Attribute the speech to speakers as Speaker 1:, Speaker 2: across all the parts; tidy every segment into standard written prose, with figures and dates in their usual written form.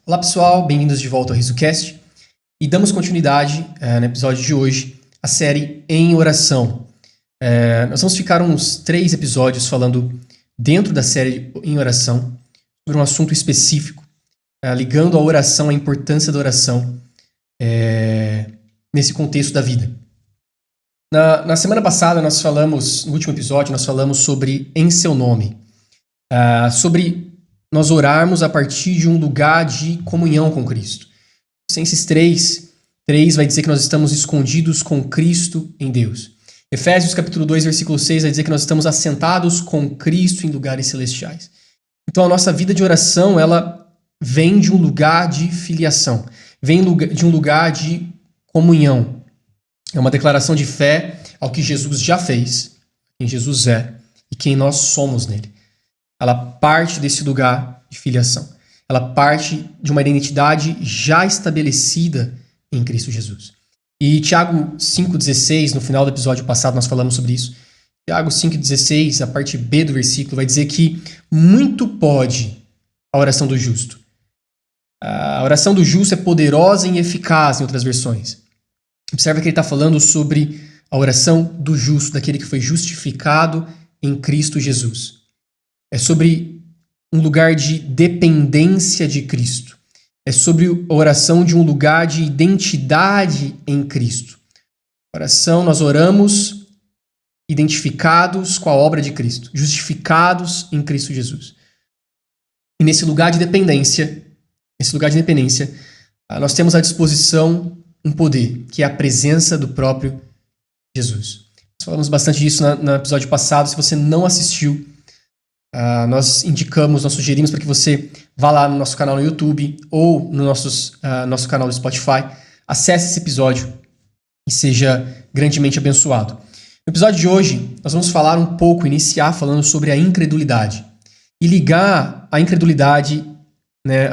Speaker 1: Olá pessoal, bem-vindos de volta ao RisoCast e damos continuidade no episódio de hoje à série Em Oração. Nós vamos ficar uns 3 episódios falando dentro da série Em Oração sobre um assunto específico, ligando a oração, a importância da oração nesse contexto da vida. Na semana passada nós falamos, no último episódio, nós falamos sobre Em Seu Nome, sobre nós orarmos a partir de um lugar de comunhão com Cristo. Colossenses 3 vai dizer que nós estamos escondidos com Cristo em Deus. Efésios capítulo 2, versículo 6 vai dizer que nós estamos assentados com Cristo em lugares celestiais. Então a nossa vida de oração, ela vem de um lugar de filiação, vem de um lugar de comunhão. É uma declaração de fé ao que Jesus já fez, quem Jesus é e quem nós somos nele. Ela parte desse lugar de filiação. Ela parte de uma identidade já estabelecida em Cristo Jesus. E Tiago 5,16, no final do episódio passado nós falamos sobre isso. Tiago 5,16, a parte B do versículo, vai dizer que muito pode a oração do justo. A oração do justo é poderosa e eficaz, em outras versões. Observa que ele está falando sobre a oração do justo, daquele que foi justificado em Cristo Jesus. É sobre um lugar de dependência de Cristo. É sobre a oração de um lugar de identidade em Cristo. Oração, nós oramos identificados com a obra de Cristo, justificados em Cristo Jesus. E nesse lugar de dependência, nós temos à disposição um poder, que é a presença do próprio Jesus. Nós falamos bastante disso no episódio passado. Se você não assistiu, nós sugerimos para que você vá lá no nosso canal no YouTube ou no nosso canal do Spotify, acesse esse episódio e seja grandemente abençoado. No episódio de hoje, nós vamos iniciar falando sobre a incredulidade e ligar a incredulidade,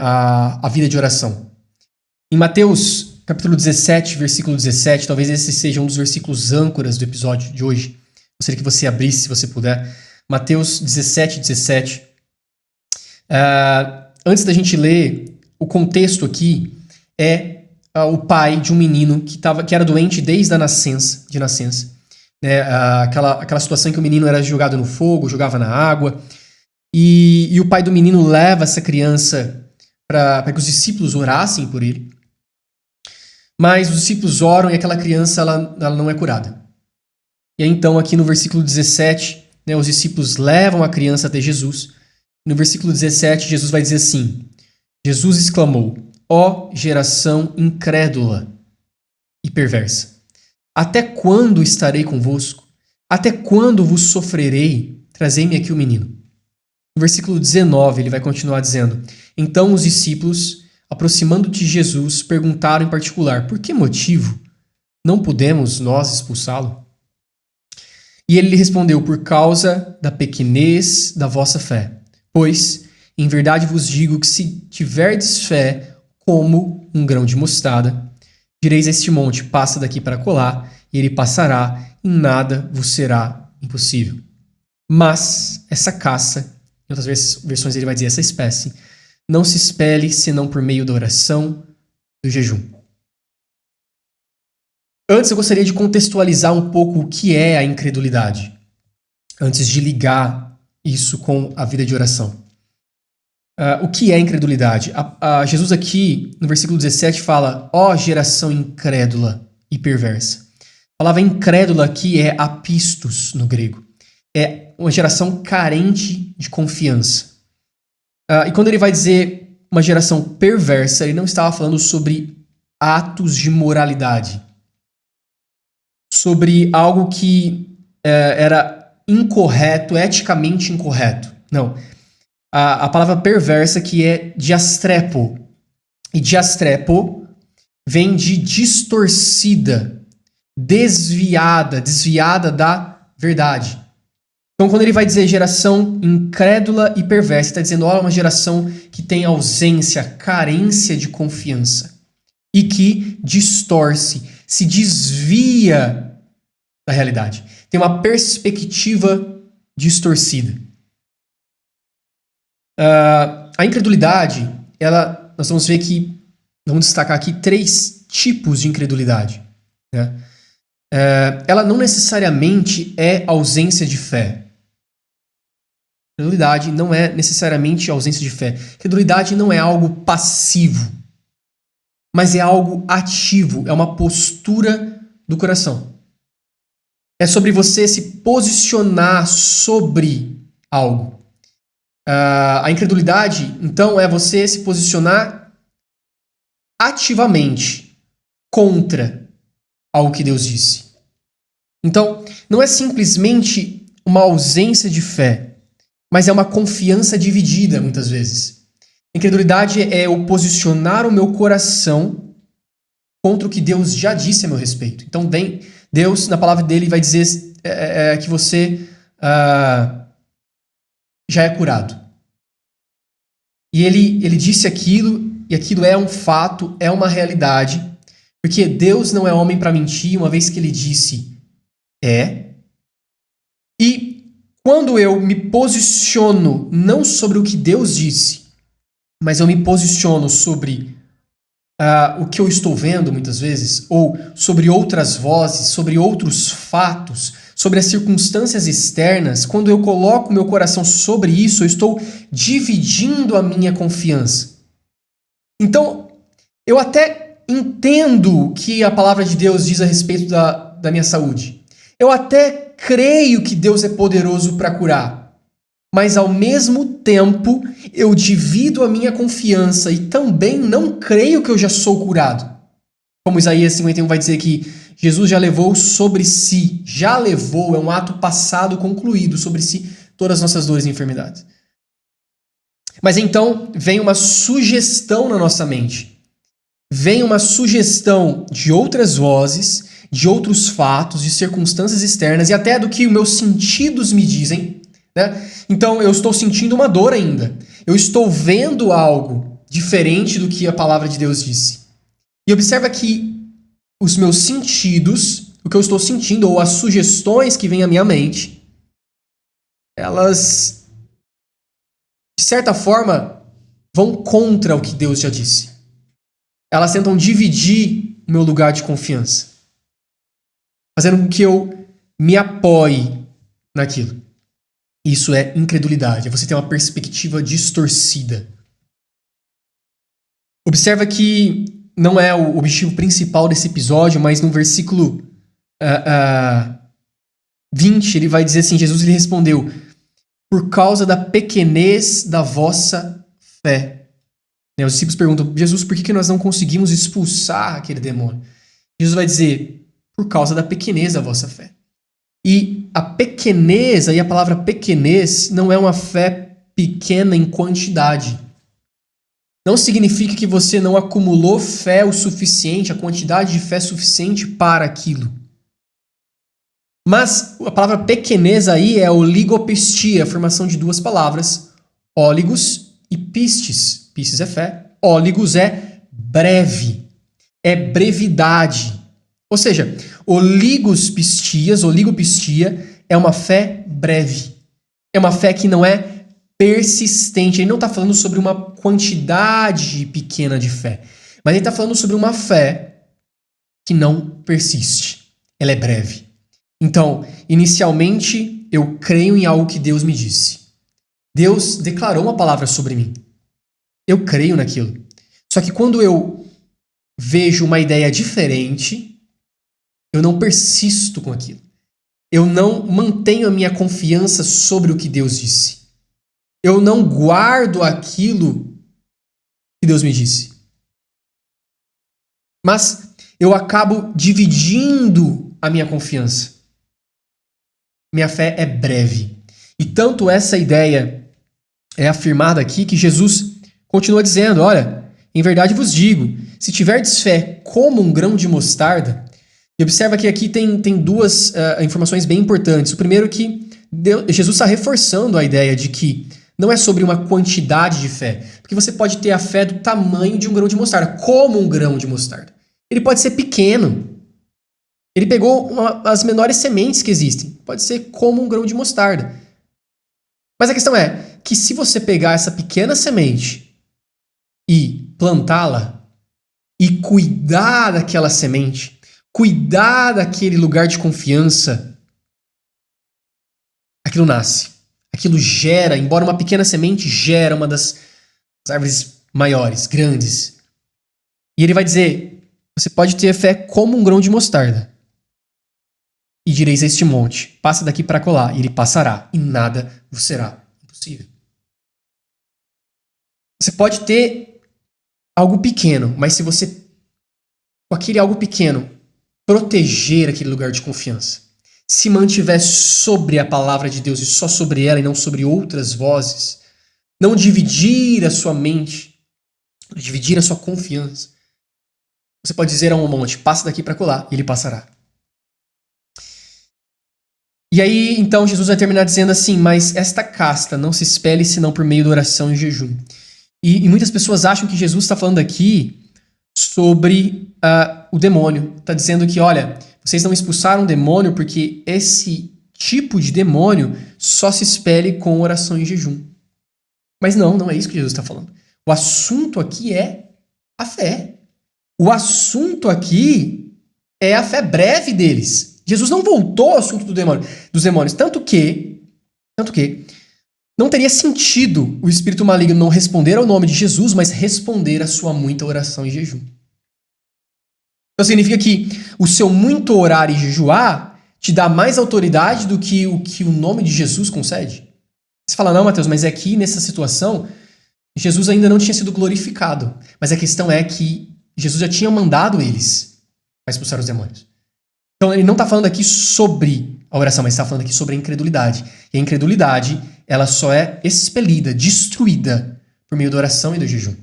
Speaker 1: à vida de oração. Em Mateus capítulo 17, versículo 17, talvez esse seja um dos versículos âncoras do episódio de hoje. Gostaria que você abrisse, se você puder. Mateus 17, 17. Antes da gente ler, o contexto aqui é o pai de um menino que era doente desde a nascença. Aquela situação em que o menino era jogado no fogo, jogava na água. E o pai do menino leva essa criança para que os discípulos orassem por ele. Mas os discípulos oram e aquela criança ela não é curada. E aí, então, aqui no versículo 17... os discípulos levam a criança até Jesus. No versículo 17, Jesus vai dizer assim: Jesus exclamou: ó geração incrédula e perversa, até quando estarei convosco? Até quando vos sofrerei? Trazei-me aqui o menino. No versículo 19, ele vai continuar dizendo: então os discípulos, aproximando de Jesus, perguntaram em particular: por que motivo não pudemos nós expulsá-lo? E ele lhe respondeu: por causa da pequenez da vossa fé. Pois, em verdade vos digo que se tiverdes fé como um grão de mostarda, direis a este monte: passa daqui para acolá, e ele passará, e nada vos será impossível. Mas essa caça, em outras versões ele vai dizer essa espécie, não se expele senão por meio da oração, do jejum. Antes eu gostaria de contextualizar um pouco o que é a incredulidade, antes de ligar isso com a vida de oração. O que é incredulidade? Jesus aqui, no versículo 17, fala: ó geração incrédula e perversa. A palavra incrédula aqui é apistos no grego. É uma geração carente de confiança. E quando ele vai dizer uma geração perversa, ele não estava falando sobre atos de moralidade, sobre algo que era incorreto, eticamente incorreto. Não. A palavra perversa que é diastrepo. E diastrepo vem de distorcida, desviada da verdade. Então, quando ele vai dizer geração incrédula e perversa, está dizendo, olha, uma geração que tem ausência, carência de confiança e que distorce, se desvia da realidade. Tem uma perspectiva distorcida. A incredulidade, ela nós vamos ver que, vamos destacar aqui 3 tipos de incredulidade, né? Ela não necessariamente é ausência de fé. Credulidade não é necessariamente ausência de fé. Credulidade não é algo passivo, mas é algo ativo, é uma postura do coração. É sobre você se posicionar sobre algo. A incredulidade, então, é você se posicionar ativamente contra algo que Deus disse. Então, não é simplesmente uma ausência de fé, mas é uma confiança dividida, muitas vezes. Incredulidade é eu posicionar o meu coração contra o que Deus já disse a meu respeito. Então, Deus, na palavra dele, vai dizer que você já é curado. E ele disse aquilo, e aquilo é um fato, é uma realidade, porque Deus não é homem para mentir, uma vez que ele disse E quando eu me posiciono não sobre o que Deus disse, mas eu me posiciono sobre o que eu estou vendo muitas vezes, ou sobre outras vozes, sobre outros fatos, sobre as circunstâncias externas, quando eu coloco meu coração sobre isso, eu estou dividindo a minha confiança. Então, eu até entendo o que a palavra de Deus diz a respeito da minha saúde. Eu até creio que Deus é poderoso para curar. Mas ao mesmo tempo, eu divido a minha confiança e também não creio que eu já sou curado. Como Isaías 51 vai dizer que Jesus já levou sobre si, já levou, é um ato passado concluído sobre si todas as nossas dores e enfermidades. Mas então vem uma sugestão na nossa mente. Vem uma sugestão de outras vozes, de outros fatos, de circunstâncias externas e até do que os meus sentidos me dizem, né? Então eu estou sentindo uma dor ainda. Eu estou vendo algo diferente do que a palavra de Deus disse. E observa que os meus sentidos, o que eu estou sentindo, ou as sugestões que vêm à minha mente, elas, de certa forma, vão contra o que Deus já disse. Elas tentam dividir o meu lugar de confiança, fazendo com que eu me apoie naquilo. Isso é incredulidade, é você ter uma perspectiva distorcida. Observa que não é o objetivo principal desse episódio, mas no versículo 20, ele vai dizer assim, Jesus lhe respondeu, por causa da pequenez da vossa fé. Os discípulos perguntam, Jesus, por que nós não conseguimos expulsar aquele demônio? Jesus vai dizer, por causa da pequenez da vossa fé. E a pequenez, aí a palavra pequenez, não é uma fé pequena em quantidade. Não significa que você não acumulou fé o suficiente, a quantidade de fé suficiente para aquilo. Mas a palavra pequenez aí é oligopistia, a formação de duas palavras, óligos e pistes. Pistes é fé, óligos é breve, é brevidade. Ou seja, oligopistia é uma fé breve. É uma fé que não é persistente. Ele não está falando sobre uma quantidade pequena de fé. Mas ele está falando sobre uma fé que não persiste. Ela é breve. Então, inicialmente, eu creio em algo que Deus me disse. Deus declarou uma palavra sobre mim. Eu creio naquilo. Só que quando eu vejo uma ideia diferente, eu não persisto com aquilo. Eu não mantenho a minha confiança sobre o que Deus disse. Eu não guardo aquilo que Deus me disse. Mas eu acabo dividindo a minha confiança. Minha fé é breve. E tanto essa ideia é afirmada aqui que Jesus continua dizendo, olha, em verdade vos digo, se tiverdes fé como um grão de mostarda. E observa que aqui tem duas informações bem importantes. O primeiro é que Jesus está reforçando a ideia de que não é sobre uma quantidade de fé. Porque você pode ter a fé do tamanho de um grão de mostarda, como um grão de mostarda. Ele pode ser pequeno. Ele pegou as menores sementes que existem. Pode ser como um grão de mostarda. Mas a questão é que se você pegar essa pequena semente e plantá-la e cuidar daquela semente, cuidar daquele lugar de confiança, aquilo nasce. Aquilo gera, embora uma pequena semente, gera uma das árvores maiores, grandes. E ele vai dizer: você pode ter fé como um grão de mostarda. E direis a este monte: passa daqui para colar, e ele passará, e nada vos será impossível. Você pode ter algo pequeno, mas se você, com aquele algo pequeno, proteger aquele lugar de confiança, se mantiver sobre a palavra de Deus e só sobre ela e não sobre outras vozes, não dividir a sua mente, dividir a sua confiança, você pode dizer a um monte: passa daqui para colar, e ele passará. E aí, então, Jesus vai terminar dizendo assim: mas esta casta não se espelhe senão por meio da oração e jejum. E muitas pessoas acham que Jesus está falando aqui sobre o demônio. Está dizendo que, olha, vocês não expulsaram o demônio porque esse tipo de demônio só se espelhe com oração e jejum. Mas não é isso que Jesus está falando. O assunto aqui é a fé. O assunto aqui é a fé breve deles. Jesus não voltou ao assunto dos demônios. Tanto que não teria sentido o espírito maligno não responder ao nome de Jesus, mas responder à sua muita oração e jejum. Então significa que o seu muito orar e jejuar te dá mais autoridade do que o nome de Jesus concede? Você fala: não, Mateus, mas aqui nessa situação Jesus ainda não tinha sido glorificado. Mas a questão é que Jesus já tinha mandado eles a expulsar os demônios. Então ele não está falando aqui sobre a oração, mas está falando aqui sobre a incredulidade. E a incredulidade, ela só é expelida, destruída por meio da oração e do jejum.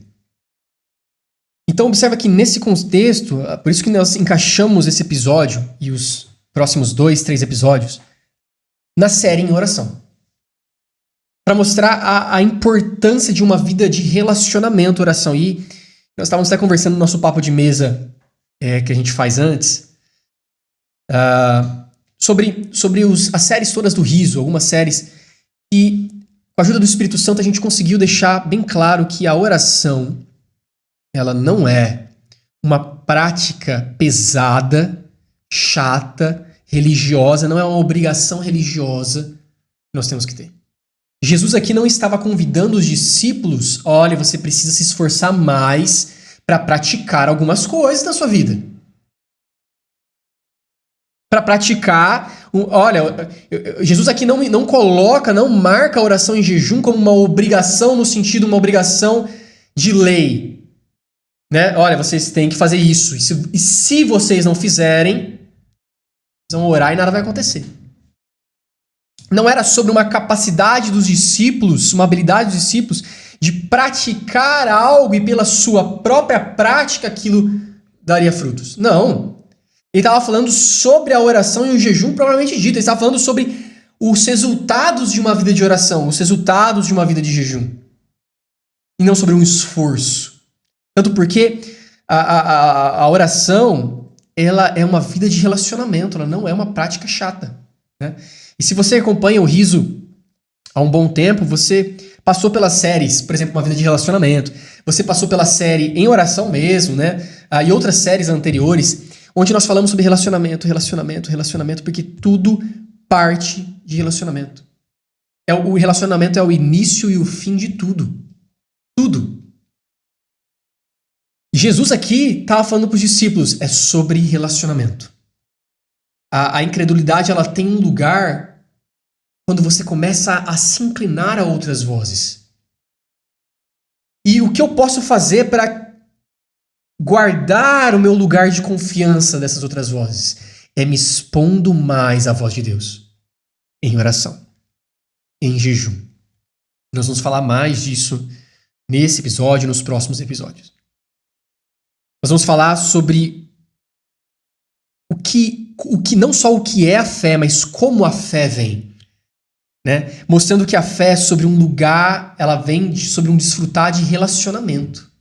Speaker 1: Então observa que nesse contexto, por isso que nós encaixamos esse episódio e os próximos 2, 3 episódios na série em oração. Para mostrar a importância de uma vida de relacionamento, oração. E nós estávamos até conversando no nosso papo de mesa que a gente faz antes, sobre as séries todas do Riso, algumas séries, e com a ajuda do Espírito Santo a gente conseguiu deixar bem claro que a oração, ela não é uma prática pesada, chata, religiosa, não é uma obrigação religiosa que nós temos que ter. Jesus aqui não estava convidando os discípulos: olha, você precisa se esforçar mais para praticar algumas coisas na sua vida. Para praticar, olha, Jesus aqui não coloca, não marca a oração em jejum como uma obrigação no sentido de uma obrigação de lei. Né? Olha, vocês têm que fazer isso. E se vocês não fizerem, vocês vão orar e nada vai acontecer. Não era sobre uma capacidade dos discípulos, uma habilidade dos discípulos de praticar algo e pela sua própria prática aquilo daria frutos. Não. Ele estava falando sobre a oração e o jejum propriamente dito. Ele estava falando sobre os resultados de uma vida de oração, os resultados de uma vida de jejum. E não sobre um esforço. Tanto porque a oração, ela é uma vida de relacionamento, ela não é uma prática chata, né? E se você acompanha o Riso há um bom tempo, você passou pelas séries, por exemplo, Uma Vida de Relacionamento, você passou pela série Em Oração mesmo, né? E outras séries anteriores, onde nós falamos sobre relacionamento, porque tudo parte de relacionamento. O relacionamento é o início e o fim de tudo. Tudo. Jesus aqui estava falando para os discípulos, é sobre relacionamento. A incredulidade, ela tem um lugar quando você começa a se inclinar a outras vozes. E o que eu posso fazer para guardar o meu lugar de confiança dessas outras vozes? É me expondo mais à voz de Deus. Em oração. Em jejum. Nós vamos falar mais disso nesse episódio e nos próximos episódios. Nós vamos falar sobre não só o que é a fé, mas como a fé vem. Né? Mostrando que a fé é sobre um lugar, ela vem sobre um desfrutar de relacionamento.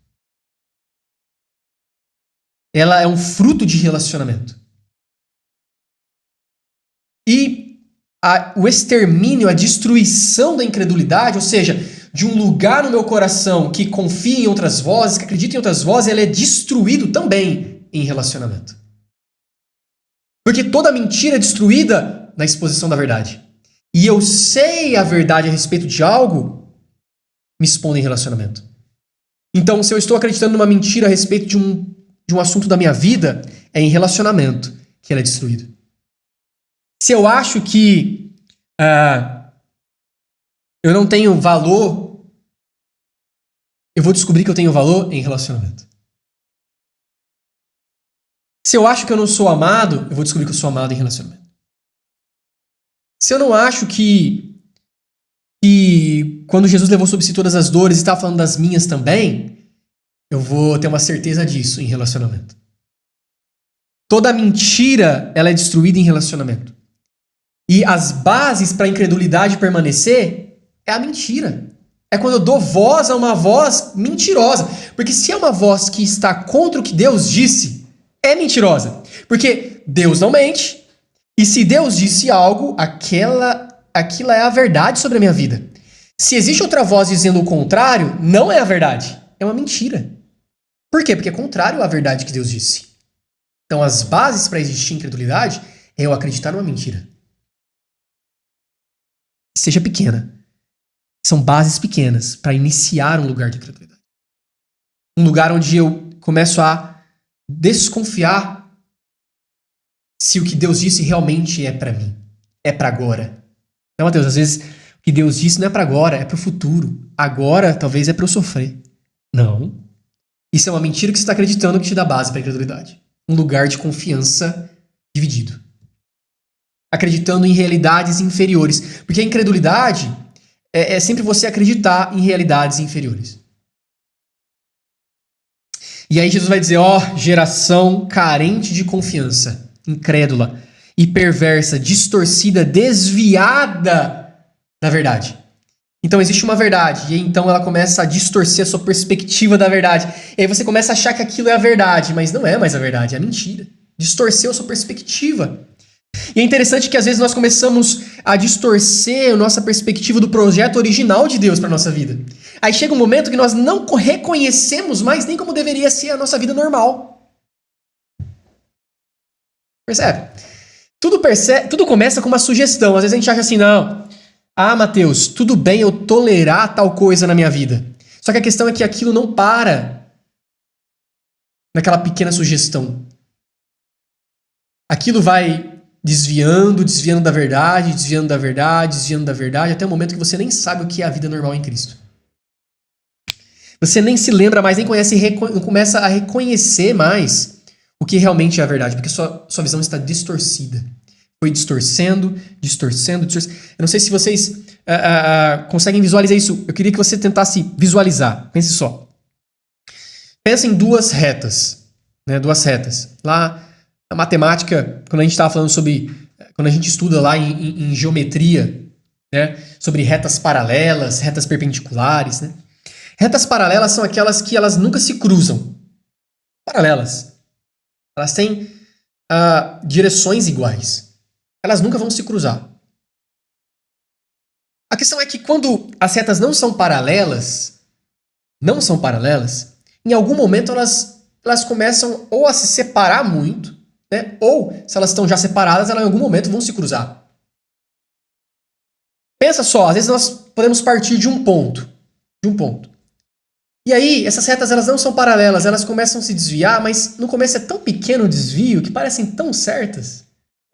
Speaker 1: Ela é um fruto de relacionamento. E o extermínio, a destruição da incredulidade, ou seja, de um lugar no meu coração que confia em outras vozes, que acredita em outras vozes, ele é destruído também em relacionamento. Porque toda mentira é destruída na exposição da verdade. E eu sei a verdade a respeito de algo, me expondo em relacionamento. Então, se eu estou acreditando numa mentira a respeito de um assunto da minha vida, é em relacionamento que ela é destruída. Se eu acho que eu não tenho valor, eu vou descobrir que eu tenho valor em relacionamento. Se eu acho que eu não sou amado, eu vou descobrir que eu sou amado em relacionamento. Se eu não acho que quando Jesus levou sobre si todas as dores e estava falando das minhas também, eu vou ter uma certeza disso em relacionamento. Toda mentira, ela é destruída em relacionamento. E as bases para a incredulidade permanecer é a mentira. É quando eu dou voz a uma voz mentirosa. Porque se é uma voz que está contra o que Deus disse, é mentirosa. Porque Deus não mente. E se Deus disse algo, aquilo é a verdade sobre a minha vida. Se existe outra voz dizendo o contrário, não é a verdade. É uma mentira. Por quê? Porque é contrário à verdade que Deus disse. Então as bases para existir incredulidade é eu acreditar numa mentira. Seja pequena. São bases pequenas para iniciar um lugar de incredulidade. Um lugar onde eu começo a desconfiar se o que Deus disse realmente é para mim. É para agora. Não, Mateus, às vezes o que Deus disse não é para agora, é para o futuro. Agora talvez é para eu sofrer. Não. Isso é uma mentira que você está acreditando que te dá base para a incredulidade. Um lugar de confiança dividido. Acreditando em realidades inferiores. Porque a incredulidade é sempre você acreditar em realidades inferiores. E aí Jesus vai dizer, geração carente de confiança, incrédula e perversa, distorcida, desviada da verdade. Então existe uma verdade, e então ela começa a distorcer a sua perspectiva da verdade. E aí você começa a achar que aquilo é a verdade, mas não é mais a verdade, é a mentira. Distorceu a sua perspectiva. E é interessante que às vezes nós começamos a distorcer a nossa perspectiva do projeto original de Deus para a nossa vida. Aí chega um momento que nós não reconhecemos mais nem como deveria ser a nossa vida normal. Percebe? Tudo começa com uma sugestão. Às vezes a gente acha assim, não. Mateus, tudo bem eu tolerar tal coisa na minha vida. Só que a questão é que aquilo não para naquela pequena sugestão. Aquilo vai desviando da verdade, até o momento que você nem sabe o que é a vida normal em Cristo. Você nem se lembra mais, nem começa a reconhecer mais o que realmente é a verdade, porque sua visão está distorcida. Foi distorcendo. Eu não sei se vocês conseguem visualizar isso. Eu queria que você tentasse visualizar. Pense só. Pensa em duas retas. Né? Duas retas. Lá na matemática, quando a gente estava falando sobre... Quando a gente estuda lá em geometria, né? Sobre retas paralelas, retas perpendiculares, né? Retas paralelas são aquelas que elas nunca se cruzam. Paralelas. Elas têm direções iguais. Elas nunca vão se cruzar. A questão é que quando as retas não são paralelas, em algum momento elas começam ou a se separar muito, né? Ou, se elas estão já separadas, elas em algum momento vão se cruzar. Pensa só, às vezes nós podemos partir de um ponto. E aí, essas retas elas não são paralelas, elas começam a se desviar, mas no começo é tão pequeno o desvio que parecem tão certas.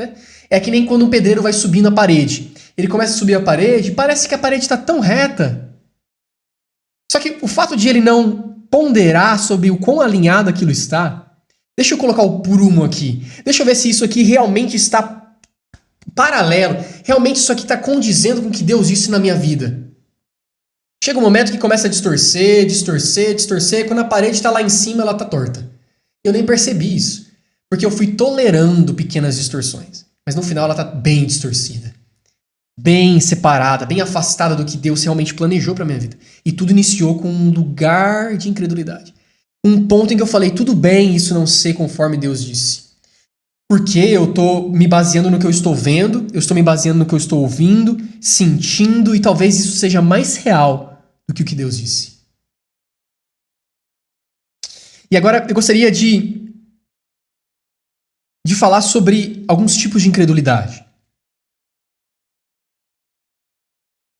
Speaker 1: Né? É que nem quando um pedreiro vai subindo a parede. Ele começa a subir a parede e parece que a parede está tão reta. Só que o fato de ele não ponderar sobre o quão alinhado aquilo está... Deixa eu colocar o prumo aqui. Deixa eu ver se isso aqui realmente está paralelo. Realmente isso aqui está condizendo com o que Deus disse na minha vida. Chega um momento que começa a distorcer. Quando a parede está lá em cima, ela está torta. Eu nem percebi isso. Porque eu fui tolerando pequenas distorções. Mas no final ela está bem distorcida. Bem separada, bem afastada do que Deus realmente planejou para minha vida. E tudo iniciou com um lugar de incredulidade. Um ponto em que eu falei, tudo bem isso não ser conforme Deus disse. Porque eu estou me baseando no que eu estou vendo, eu estou me baseando no que eu estou ouvindo, sentindo, e talvez isso seja mais real do que o que Deus disse. E agora eu gostaria de falar sobre alguns tipos de incredulidade.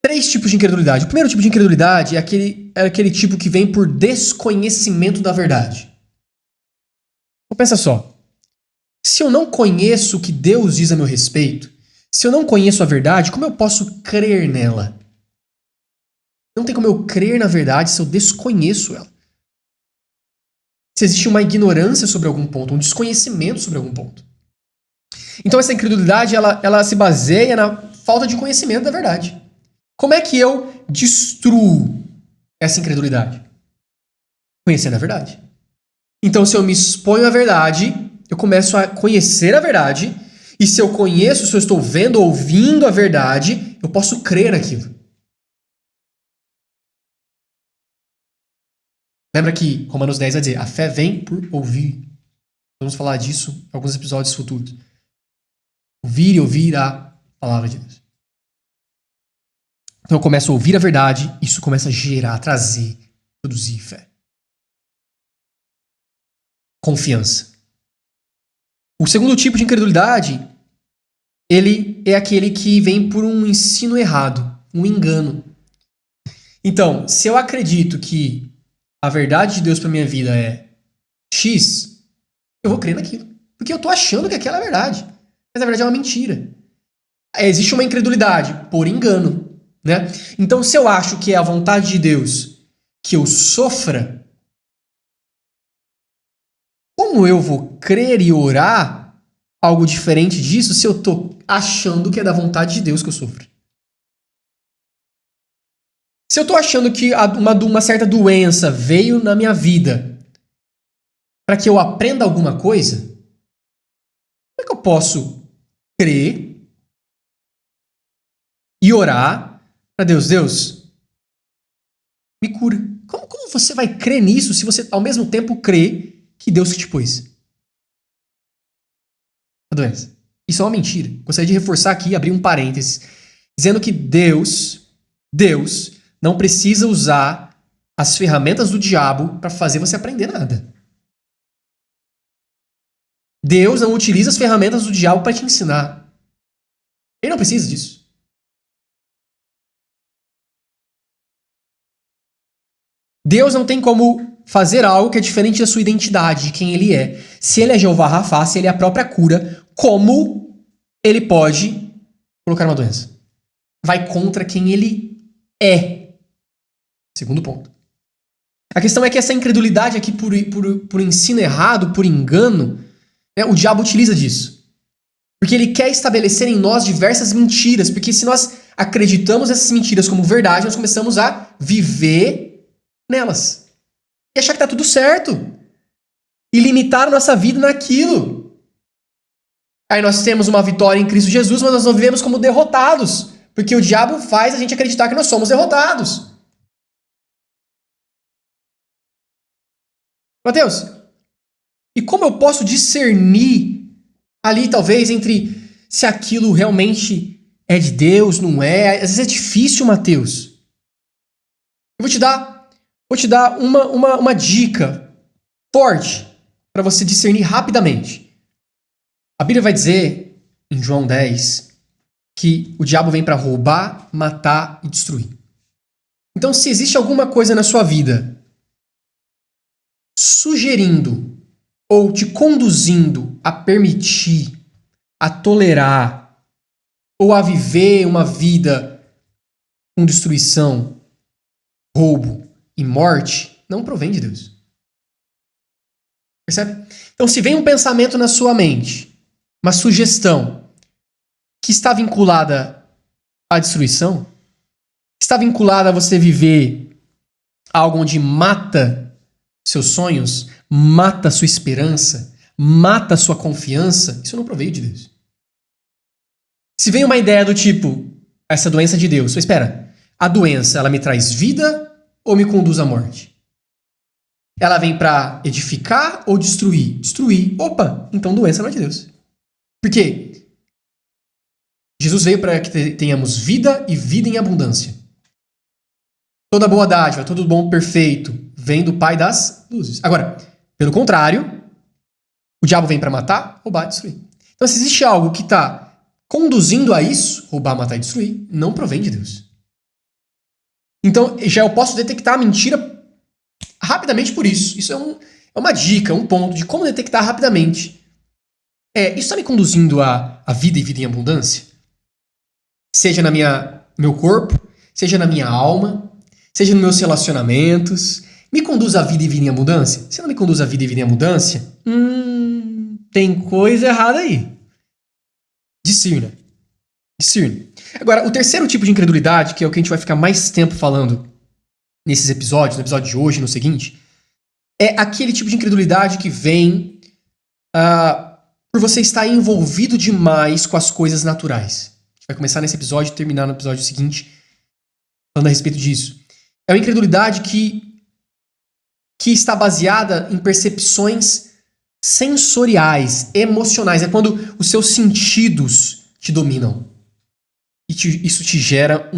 Speaker 1: 3 tipos de incredulidade. O primeiro tipo de incredulidade é aquele tipo que vem por desconhecimento da verdade. Então pensa só. Se eu não conheço o que Deus diz a meu respeito, se eu não conheço a verdade, como eu posso crer nela? Não tem como eu crer na verdade se eu desconheço ela. Se existe uma ignorância sobre algum ponto, um desconhecimento sobre algum ponto. Então essa incredulidade, ela se baseia na falta de conhecimento da verdade. Como é que eu destruo essa incredulidade? Conhecendo a verdade. Então se eu me exponho à verdade, eu começo a conhecer a verdade, e se eu conheço, se eu estou vendo, ouvindo a verdade, eu posso crer naquilo. Lembra que Romanos 10 vai dizer, a fé vem por ouvir. Vamos falar disso em alguns episódios futuros. Ouvir e ouvir a palavra de Deus. Então eu começo a ouvir a verdade, isso começa a gerar, trazer, produzir fé. Confiança. O segundo tipo de incredulidade, ele é aquele que vem por um ensino errado, um engano. Então, se eu acredito que a verdade de Deus para minha vida é X, eu vou crer naquilo. Porque eu estou achando que aquela é a verdade. Mas na verdade é uma mentira. Existe uma incredulidade por engano. Né? Então, se eu acho que é a vontade de Deus que eu sofra, como eu vou crer e orar algo diferente disso se eu estou achando que é da vontade de Deus que eu sofra? Se eu estou achando que uma certa doença veio na minha vida para que eu aprenda alguma coisa, como é que eu posso crer e orar para Deus, me cura? Como você vai crer nisso se você ao mesmo tempo crê que Deus que te pôs a doença? Isso é uma mentira. Gostaria de reforçar aqui, abrir um parênteses, dizendo que Deus não precisa usar as ferramentas do diabo para fazer você aprender nada. Deus não utiliza as ferramentas do diabo para te ensinar. Ele não precisa disso. Deus não tem como fazer algo que é diferente da sua identidade, de quem ele é. Se ele é Jeová Rafá, se ele é a própria cura, como ele pode colocar uma doença? Vai contra quem ele é. Segundo ponto. A questão é que essa incredulidade aqui por ensino errado, por engano, né, o diabo utiliza disso. Porque ele quer estabelecer em nós diversas mentiras. Porque se nós acreditamos nessas mentiras como verdade, nós começamos a viver nelas. E achar que tá tudo certo. E limitar a nossa vida naquilo. Aí nós temos uma vitória em Cristo Jesus, mas nós não vivemos como derrotados. Porque o diabo faz a gente acreditar que nós somos derrotados. Mateus, e como eu posso discernir ali, talvez, entre se aquilo realmente é de Deus, não é? Às vezes é difícil, Mateus. Eu vou te dar uma dica forte para você discernir rapidamente. A Bíblia vai dizer, em João 10, que o diabo vem para roubar, matar e destruir. Então, se existe alguma coisa na sua vida sugerindo ou te conduzindo a permitir, a tolerar ou a viver uma vida com destruição, roubo e morte, não provém de Deus. Percebe? Então, se vem um pensamento na sua mente, uma sugestão que está vinculada à destruição, está vinculada a você viver algo onde mata seus sonhos, mata sua esperança, mata sua confiança, isso não proveio de Deus. Se vem uma ideia do tipo, essa doença é de Deus, mas espera, a doença, ela me traz vida ou me conduz à morte? Ela vem para edificar ou destruir? Destruir. Opa, então doença não é de Deus. Por quê? Jesus veio para que tenhamos vida e vida em abundância. Toda boa dádiva, todo bom perfeito vem do Pai das luzes. Agora, pelo contrário, o diabo vem para matar, roubar e destruir. Então, se existe algo que está conduzindo a isso, roubar, matar e destruir, não provém de Deus. Então, já eu posso detectar a mentira rapidamente por isso. Isso é uma dica, um ponto de como detectar rapidamente. Isso está me conduzindo à vida e vida em abundância? Seja no meu corpo, seja na minha alma, seja nos meus relacionamentos. Me conduz à vida e vida em abundância? Se não me conduz à vida e vida em abundância, tem coisa errada aí. Discirna. Agora, o terceiro tipo de incredulidade, que é o que a gente vai ficar mais tempo falando nesses episódios, no episódio de hoje e no seguinte, é aquele tipo de incredulidade que vem por você estar envolvido demais com as coisas naturais. A gente vai começar nesse episódio e terminar no episódio seguinte falando a respeito disso. É uma incredulidade que está baseada em percepções sensoriais, emocionais. É quando os seus sentidos te dominam. E isso te gera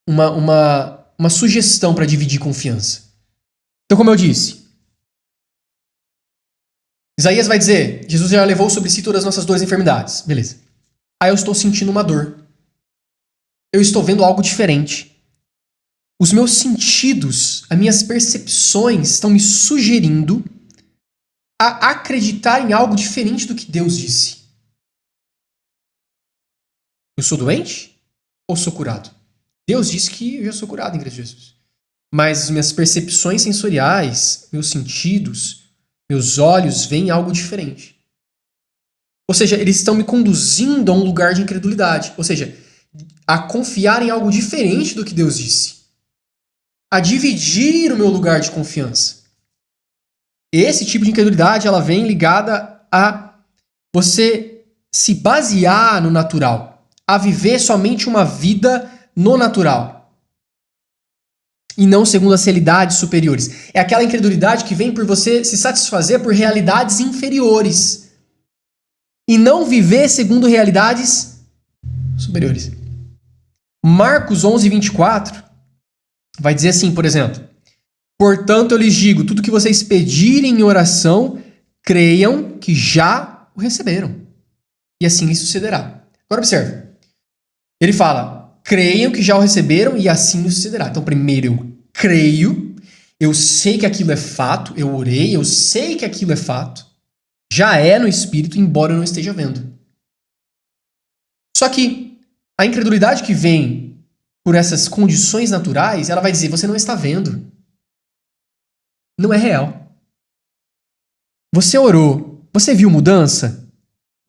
Speaker 1: uma sugestão para dividir confiança. Então, como eu disse, Isaías vai dizer, Jesus já levou sobre si todas as nossas dores e enfermidades. Beleza. Aí eu estou sentindo uma dor. Eu estou vendo algo diferente. Os meus sentidos, as minhas percepções estão me sugerindo a acreditar em algo diferente do que Deus disse. Eu sou doente ou sou curado? Deus disse que eu já sou curado em Cristo Jesus. Mas as minhas percepções sensoriais, meus sentidos, meus olhos veem algo diferente. Ou seja, eles estão me conduzindo a um lugar de incredulidade. Ou seja, a confiar em algo diferente do que Deus disse. A dividir o meu lugar de confiança. Esse tipo de incredulidade, ela vem ligada a você se basear no natural. A viver somente uma vida no natural. E não segundo as realidades superiores. É aquela incredulidade que vem por você se satisfazer por realidades inferiores. E não viver segundo realidades superiores. Marcos 11:24 vai dizer assim, por exemplo: portanto, eu lhes digo, tudo que vocês pedirem em oração, creiam que já o receberam. E assim lhes sucederá. Agora observe. Ele fala, creiam que já o receberam e assim lhes sucederá. Então, primeiro eu creio, eu sei que aquilo é fato, eu orei, eu sei que aquilo é fato. Já é no espírito, embora eu não esteja vendo. Só que a incredulidade que vem por essas condições naturais, ela vai dizer, você não está vendo. Não é real. Você orou. Você viu mudança?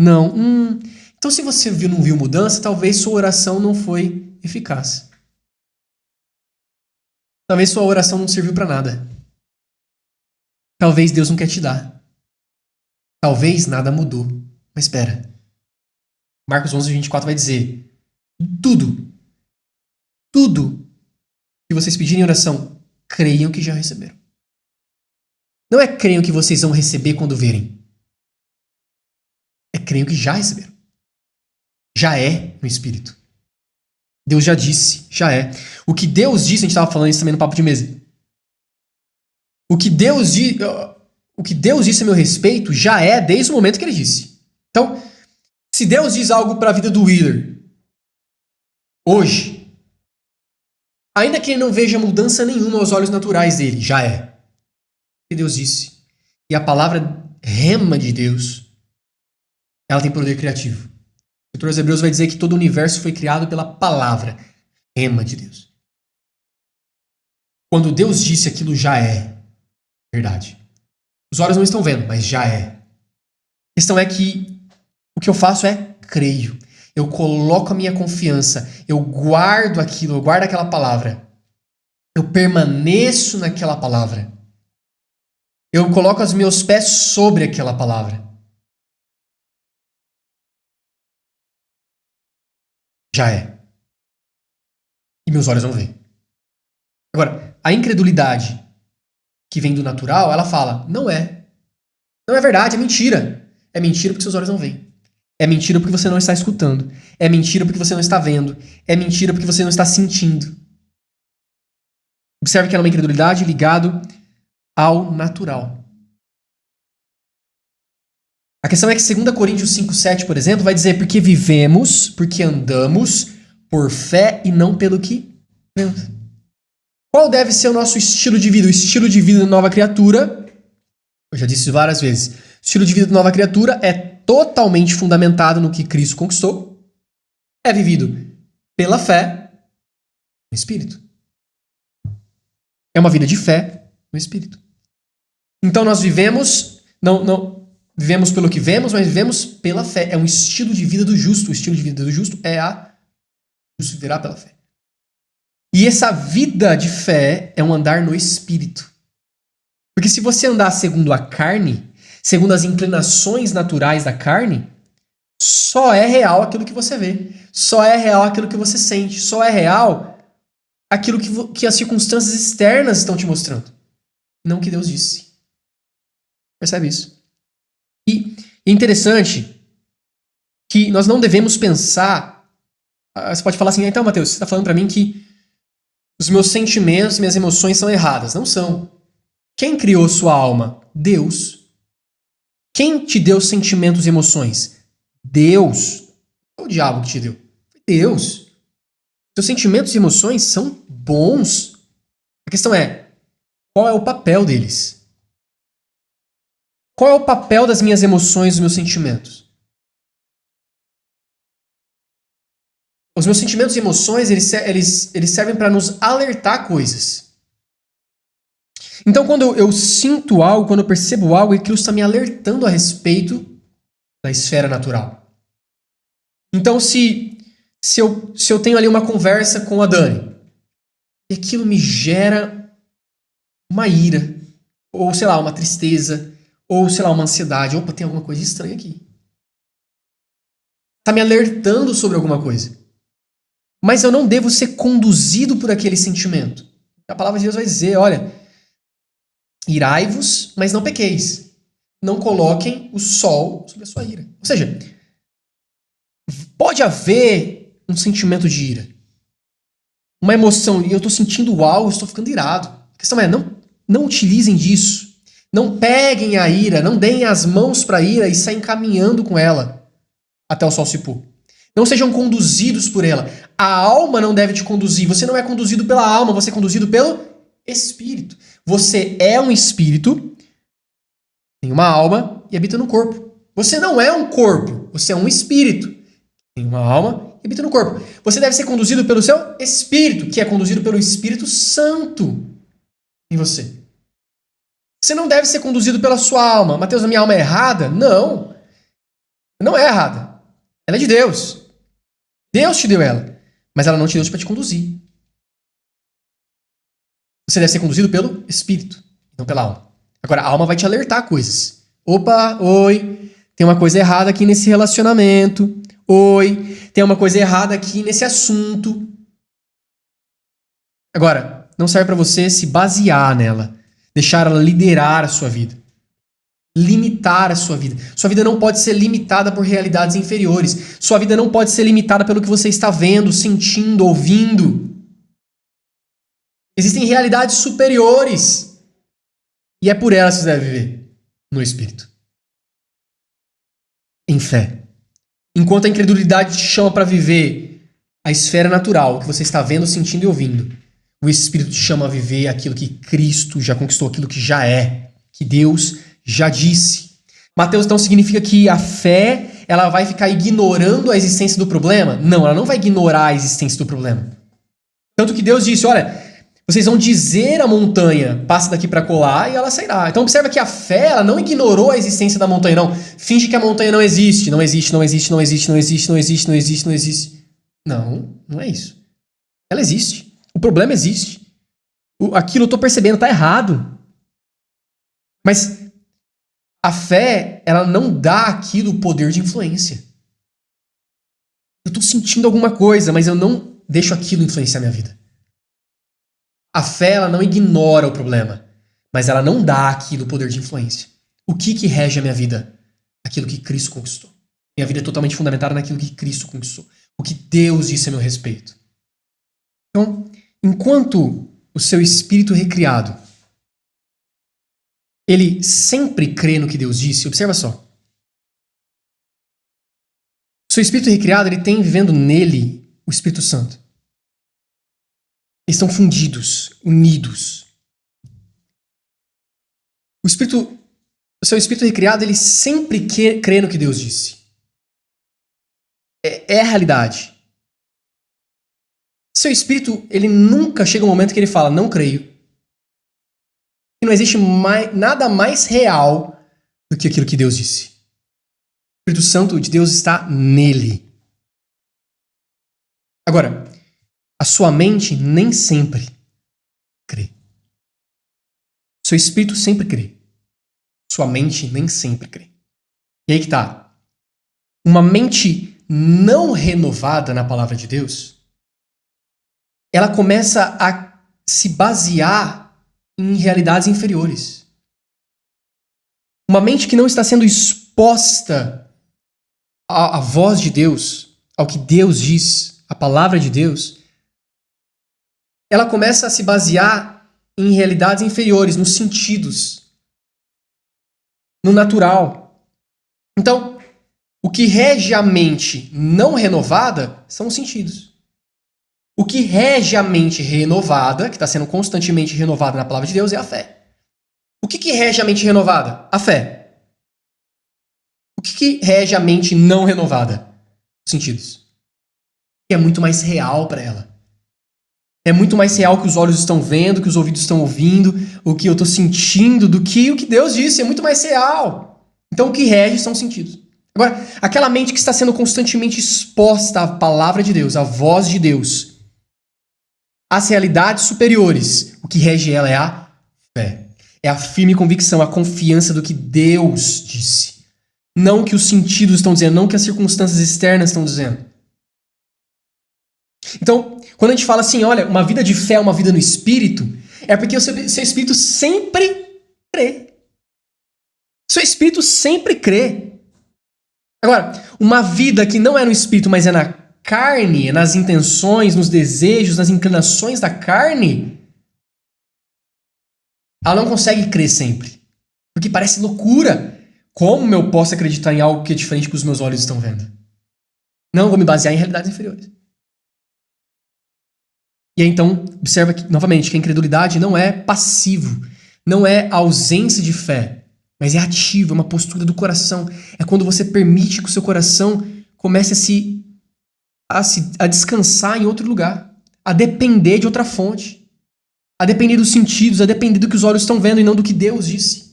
Speaker 1: Não. Então, se você não viu mudança, talvez sua oração não foi eficaz. Talvez sua oração não serviu para nada. Talvez Deus não quer te dar. Talvez nada mudou. Mas espera. Marcos 11:24 vai dizer, tudo que vocês pedirem em oração, creiam que já receberam. Não é creiam que vocês vão receber quando verem. É creiam que já receberam. Já é no Espírito. Deus já disse, já é. O que Deus disse, a gente estava falando isso também no papo de mesa. O que Deus disse a meu respeito já é desde o momento que ele disse. Então, se Deus diz algo para a vida do Wheeler hoje, ainda que ele não veja mudança nenhuma aos olhos naturais dele, já é. Que Deus disse. E a palavra rema de Deus, ela tem poder criativo. O escritor aos Hebreus vai dizer que todo o universo foi criado pela palavra rema de Deus. Quando Deus disse, aquilo já é verdade. Os olhos não estão vendo, mas já é. A questão é que o que eu faço é creio. Eu coloco a minha confiança, eu guardo aquilo, eu guardo aquela palavra. Eu permaneço naquela palavra. Eu coloco os meus pés sobre aquela palavra. Já é. E meus olhos vão ver. Agora, a incredulidade que vem do natural, ela fala, não é. Não é verdade, é mentira. É mentira porque seus olhos não veem. É mentira porque você não está escutando. É mentira porque você não está vendo. É mentira porque você não está sentindo. Observe que ela é uma incredulidade ligado ao natural. A questão é que 2 Coríntios 5,7, por exemplo, vai dizer porque vivemos, porque andamos por fé e não pelo que vemos. Qual deve ser o nosso estilo de vida? O estilo de vida da nova criatura, eu já disse várias vezes, o estilo de vida da nova criatura é totalmente fundamentado no que Cristo conquistou, é vivido pela fé no Espírito. É uma vida de fé no Espírito. Então nós vivemos, não vivemos pelo que vemos, mas vivemos pela fé. É um estilo de vida do justo. O estilo de vida do justo é o justo viverá pela fé. E essa vida de fé é um andar no Espírito. Porque se você andar segundo a carne, segundo as inclinações naturais da carne, só é real aquilo que você vê. Só é real aquilo que você sente. Só é real aquilo que as circunstâncias externas estão te mostrando. Não o que Deus disse. Percebe isso? E é interessante que nós não devemos pensar... Você pode falar assim, então, Mateus, você está falando para mim que os meus sentimentos, minhas emoções são erradas. Não são. Quem criou sua alma? Deus. Quem te deu sentimentos e emoções? Deus. Não é o diabo que te deu. Foi Deus. Seus sentimentos e emoções são bons. A questão é, qual é o papel deles? Qual é o papel das minhas emoções e dos meus sentimentos? Os meus sentimentos e emoções, eles servem para nos alertar coisas. Então, quando eu sinto algo, quando eu percebo algo, aquilo está me alertando a respeito da esfera natural. Então, se eu tenho ali uma conversa com a Dani, e aquilo me gera uma ira, ou, sei lá, uma tristeza, ou, sei lá, uma ansiedade. Opa, tem alguma coisa estranha aqui. Está me alertando sobre alguma coisa. Mas eu não devo ser conduzido por aquele sentimento. A palavra de Deus vai dizer, olha, irai-vos, mas não pequeis. Não coloquem o sol sobre a sua ira. Ou seja, pode haver um sentimento de ira. Uma emoção, e eu estou sentindo algo, estou ficando irado. A questão é, não utilizem disso. Não peguem a ira, não deem as mãos para a ira e saem caminhando com ela até o sol se pôr. Não sejam conduzidos por ela. A alma não deve te conduzir. Você não é conduzido pela alma, você é conduzido pelo Espírito. Você é um espírito, tem uma alma e habita no corpo. Você não é um corpo, você é um espírito. Tem uma alma e habita no corpo. Você deve ser conduzido pelo seu espírito, que é conduzido pelo Espírito Santo em você. Você não deve ser conduzido pela sua alma. Mateus, a minha alma é errada? Não. Não é errada. Ela é de Deus. Deus te deu ela. Mas ela não te deu para te conduzir. Você deve ser conduzido pelo Espírito, não pela alma. Agora, a alma vai te alertar coisas. Opa, oi, tem uma coisa errada aqui nesse relacionamento. Oi, tem uma coisa errada aqui nesse assunto. Agora, não serve para você se basear nela. Deixar ela liderar a sua vida. Limitar a sua vida. Sua vida não pode ser limitada por realidades inferiores. Sua vida não pode ser limitada pelo que você está vendo, sentindo, ouvindo. Existem realidades superiores. E é por elas que você deve viver no Espírito. Em fé. Enquanto a incredulidade te chama para viver a esfera natural, que você está vendo, sentindo e ouvindo, o Espírito te chama a viver aquilo que Cristo já conquistou, aquilo que já é, que Deus já disse. Mateus, então, significa que a fé ela vai ficar ignorando a existência do problema? Não, ela não vai ignorar a existência do problema. Tanto que Deus disse, olha, vocês vão dizer à montanha, passa daqui para colar e ela sairá. Então observa que a fé ela não ignorou a existência da montanha, não. Finge que a montanha não existe. Não existe, não existe, não existe, não existe, não existe, não existe, não existe. Não, não é isso. Ela existe. O problema existe. Aquilo eu estou percebendo, está errado. Mas a fé, ela não dá aquilo o poder de influência. Eu estou sentindo alguma coisa, mas eu não deixo aquilo influenciar minha vida. A fé, ela não ignora o problema, mas ela não dá aquilo o poder de influência. O que rege a minha vida? Aquilo que Cristo conquistou. Minha vida é totalmente fundamentada naquilo que Cristo conquistou. O que Deus disse a meu respeito. Então, enquanto o seu espírito recriado, ele sempre crê no que Deus disse? Observa só. O seu espírito recriado, ele tem vivendo nele o Espírito Santo. Eles estão fundidos, unidos. O seu espírito recriado, ele sempre crê no que Deus disse. É a realidade. Seu espírito, ele nunca chega um momento que ele fala, não creio. E não existe nada mais real do que aquilo que Deus disse. O Espírito Santo de Deus está nele. Agora, a sua mente nem sempre crê. Seu espírito sempre crê. Sua mente nem sempre crê. E aí que tá. Uma mente não renovada na palavra de Deus, ela começa a se basear em realidades inferiores. Uma mente que não está sendo exposta à voz de Deus, ao que Deus diz, à palavra de Deus, ela começa a se basear em realidades inferiores, nos sentidos, no natural. Então, o que rege a mente não renovada são os sentidos. O que rege a mente renovada, que está sendo constantemente renovada na palavra de Deus, é a fé. O que rege a mente renovada? A fé. O que rege a mente não renovada? Os sentidos. É muito mais real para ela. É muito mais real que os olhos estão vendo, que os ouvidos estão ouvindo, o que eu estou sentindo, do que o que Deus disse. É muito mais real. Então o que rege são os sentidos. Agora, aquela mente que está sendo constantemente exposta à palavra de Deus, à voz de Deus, às realidades superiores, o que rege ela é a fé. É a firme convicção, a confiança do que Deus disse. Não o que os sentidos estão dizendo, não o que as circunstâncias externas estão dizendo. Então, quando a gente fala assim, olha, uma vida de fé é uma vida no Espírito, é porque o seu Espírito sempre crê. Seu Espírito sempre crê. Agora, uma vida que não é no Espírito, mas é na carne, nas intenções, nos desejos, nas inclinações da carne, ela não consegue crer sempre. Porque parece loucura. Como eu posso acreditar em algo que é diferente do que os meus olhos estão vendo? Não, vou me basear em realidades inferiores. E aí então, observa que, novamente, que a incredulidade não é passivo, não é ausência de fé, mas é ativo, é uma postura do coração. É quando você permite que o seu coração comece a descansar em outro lugar, a depender de outra fonte, a depender dos sentidos, a depender do que os olhos estão vendo e não do que Deus disse.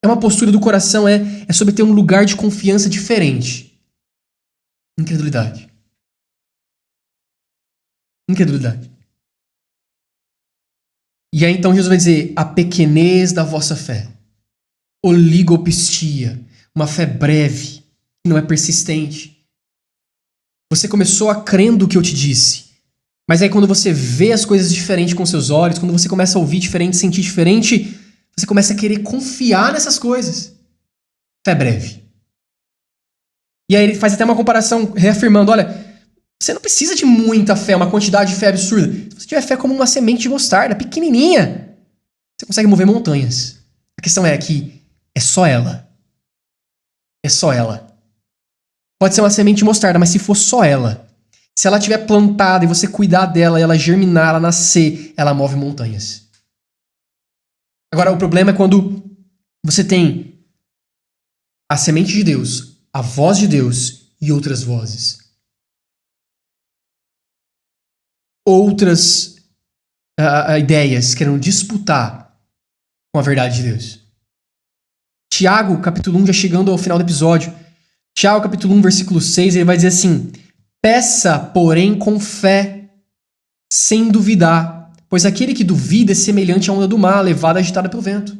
Speaker 1: É uma postura do coração, é sobre ter um lugar de confiança diferente. Incredulidade. Incredulidade. E aí então Jesus vai dizer, a pequenez da vossa fé, oligopistia, uma fé breve, que não é persistente. Você começou a crendo o que eu te disse. Mas aí quando você vê as coisas diferente com seus olhos, quando você começa a ouvir diferente, sentir diferente, você começa a querer confiar nessas coisas. Fé breve. E aí ele faz até uma comparação, reafirmando, olha, você não precisa de muita fé, uma quantidade de fé absurda. Se você tiver fé como uma semente de mostarda, pequenininha, você consegue mover montanhas. A questão é que é só ela. É só ela. Pode ser uma semente de mostarda, mas se for só ela, se ela estiver plantada e você cuidar dela, ela germinar, ela nascer, ela move montanhas. Agora, o problema é quando você tem a semente de Deus, a voz de Deus e outras vozes. Outras ideias querendo disputar com a verdade de Deus. Tiago, capítulo 1, já chegando ao final do episódio. Tiago, capítulo 1, versículo 6, ele vai dizer assim, peça, porém, com fé, sem duvidar, pois aquele que duvida é semelhante à onda do mar, levada e agitada pelo vento.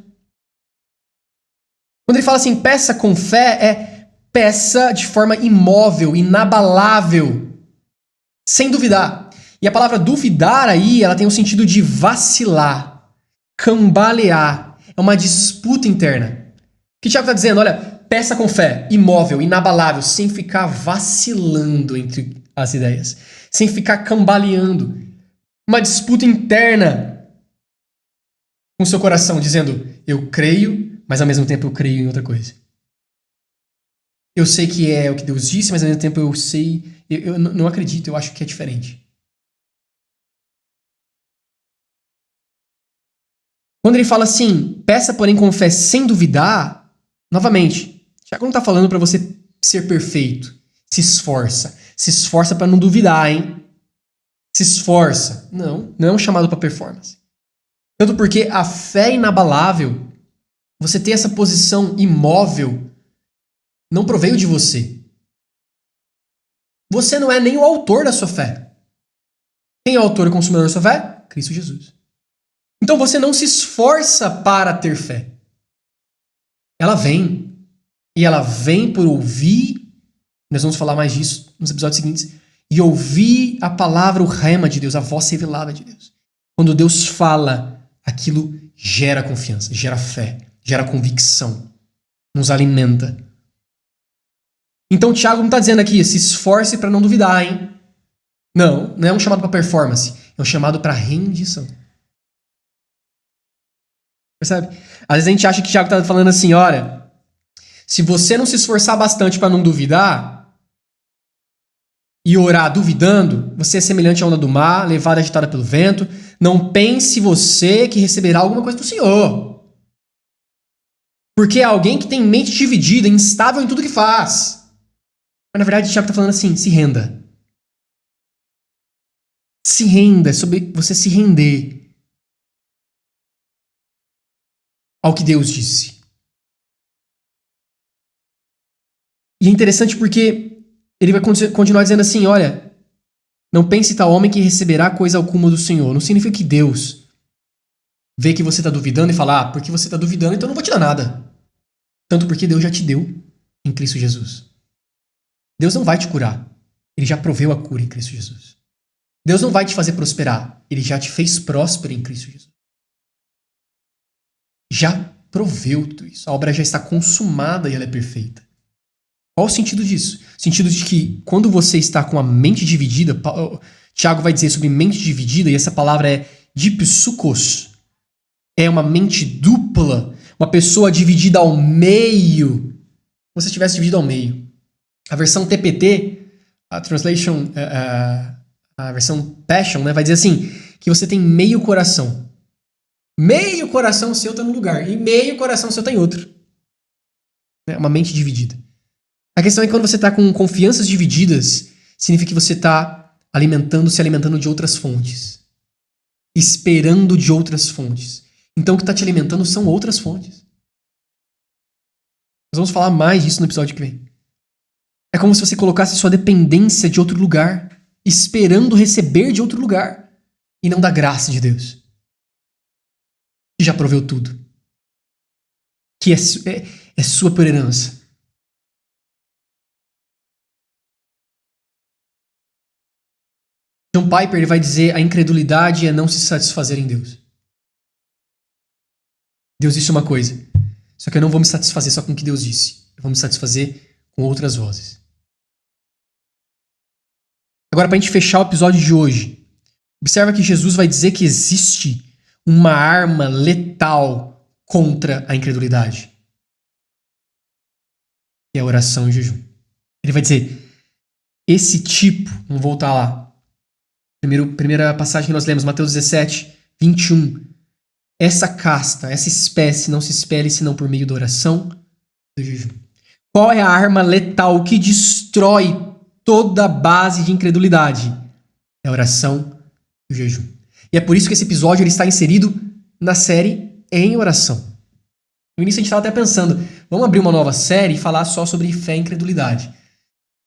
Speaker 1: Quando ele fala assim, peça com fé, peça de forma imóvel, inabalável, sem duvidar. E a palavra duvidar aí, ela tem o sentido de vacilar, cambalear. É uma disputa interna. O que o Tiago está dizendo? Olha, peça com fé, imóvel, inabalável, sem ficar vacilando entre as ideias. Sem ficar cambaleando. uma disputa interna com o seu coração, dizendo, eu creio, mas ao mesmo tempo eu creio em outra coisa. Eu sei que é o que Deus disse, mas ao mesmo tempo eu sei, eu não acredito, eu acho que é diferente. Quando ele fala assim, peça porém com fé sem duvidar, novamente, Tiago não está falando para você ser perfeito. Se esforça para não duvidar, hein? Se esforça. Não é um chamado para performance. Tanto porque a fé inabalável, você ter essa posição imóvel, não proveio de você. Você não é nem o autor da sua fé. Quem é o autor e consumidor da sua fé? Cristo Jesus. Então você não se esforça para ter fé. Ela vem. E ela vem por ouvir, nós vamos falar mais disso nos episódios seguintes, e ouvir a palavra, o rema de Deus, a voz revelada de Deus. Quando Deus fala, aquilo gera confiança, gera fé, gera convicção, nos alimenta. Então Tiago não está dizendo aqui, se esforce para não duvidar, hein? Não é um chamado para performance, é um chamado para rendição. Percebe? Às vezes a gente acha que Tiago está falando assim, olha, se você não se esforçar bastante para não duvidar e orar duvidando, você é semelhante à onda do mar, levada e agitada pelo vento. Não pense você que receberá alguma coisa do Senhor. Porque é alguém que tem mente dividida, instável em tudo que faz. Mas na verdade, Tiago está falando assim, se renda. Se renda, é sobre você se render ao que Deus disse. E é interessante porque ele vai continuar dizendo assim, olha, não pense tal homem que receberá coisa alguma do Senhor. Não significa que Deus vê que você está duvidando e fala, porque você está duvidando, então eu não vou te dar nada. Tanto porque Deus já te deu em Cristo Jesus. Deus não vai te curar. Ele já proveu a cura em Cristo Jesus. Deus não vai te fazer prosperar. Ele já te fez próspero em Cristo Jesus. Já proveu tudo isso. A obra já está consumada e ela é perfeita. Qual o sentido disso? O sentido de que quando você está com a mente dividida, Tiago vai dizer sobre mente dividida, e essa palavra é dipsukos. É uma mente dupla, uma pessoa dividida ao meio. Como se estivesse dividido ao meio. A versão TPT, a translation, a versão Passion, né, vai dizer assim, que você tem meio coração. Meio coração seu está num lugar, e meio coração seu está em outro. É uma mente dividida. A questão é que quando você está com confianças divididas, significa que você está se alimentando de outras fontes. Esperando de outras fontes. Então o que está te alimentando são outras fontes. Nós vamos falar mais disso no episódio que vem. É como se você colocasse sua dependência de outro lugar, esperando receber de outro lugar, e não da graça de Deus, que já proveu tudo. Que é sua por herança. John Piper ele vai dizer a incredulidade é não se satisfazer em Deus. Deus disse uma coisa, só que eu não vou me satisfazer só com o que Deus disse. Eu vou me satisfazer com outras vozes. Agora, para a gente fechar o episódio de hoje, observa que Jesus vai dizer que existe uma arma letal contra a incredulidade. Que é a oração e o jejum. Ele vai dizer, esse tipo, vamos voltar lá, primeira passagem que nós lemos, Mateus 17, 21. Essa casta, essa espécie não se espelhe senão por meio da oração e do jejum. Qual é a arma letal que destrói toda a base de incredulidade? É a oração e o jejum. E é por isso que esse episódio ele está inserido na série em oração. No início a gente estava até pensando, vamos abrir uma nova série e falar só sobre fé e incredulidade.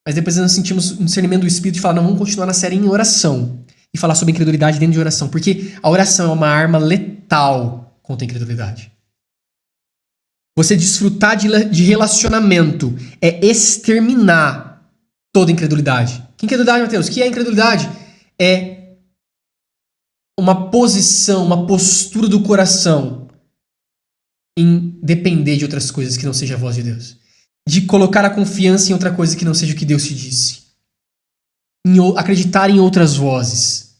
Speaker 1: Mas depois nós sentimos um discernimento do Espírito de falar, não, vamos continuar na série em oração. E falar sobre incredulidade dentro de oração. Porque a oração é uma arma letal contra a incredulidade. Você desfrutar de relacionamento é exterminar toda incredulidade. Que incredulidade, Mateus? O que é incredulidade? É uma posição, uma postura do coração em depender de outras coisas que não seja a voz de Deus. De colocar a confiança em outra coisa que não seja o que Deus te disse. Acreditar em outras vozes.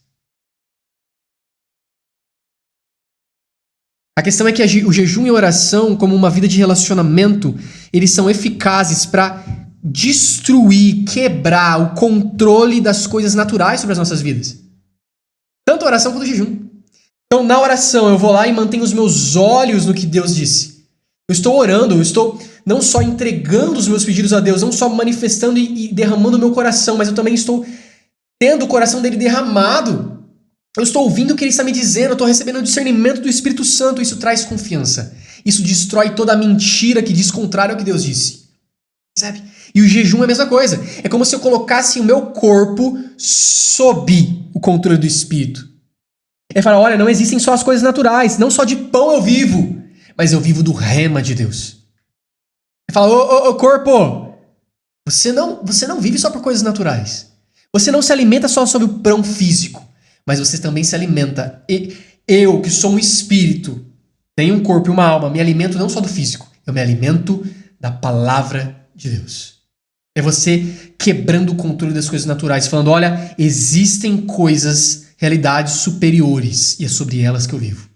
Speaker 1: A questão é que o jejum e a oração, como uma vida de relacionamento, eles são eficazes para destruir, quebrar o controle das coisas naturais sobre as nossas vidas. Tanto a oração quanto o jejum. Então, na oração, eu vou lá e mantenho os meus olhos no que Deus disse. Eu estou orando, eu estou não só entregando os meus pedidos a Deus, não só manifestando e derramando o meu coração, mas eu também estou tendo o coração dele derramado. Eu estou ouvindo o que ele está me dizendo, eu estou recebendo o discernimento do Espírito Santo, isso traz confiança. Isso destrói toda a mentira que diz contrário ao que Deus disse. Percebe? E o jejum é a mesma coisa. É como se eu colocasse o meu corpo sob o controle do Espírito. Ele fala, olha, não existem só as coisas naturais, não só de pão eu vivo, mas eu vivo do rema de Deus. Ele fala, ô corpo, você não vive só por coisas naturais. Você não se alimenta só sobre o pão físico, mas você também se alimenta. Eu, que sou um espírito, tenho um corpo e uma alma, me alimento não só do físico, eu me alimento da palavra de Deus. É você quebrando o controle das coisas naturais, falando, olha, existem coisas, realidades superiores, e é sobre elas que eu vivo.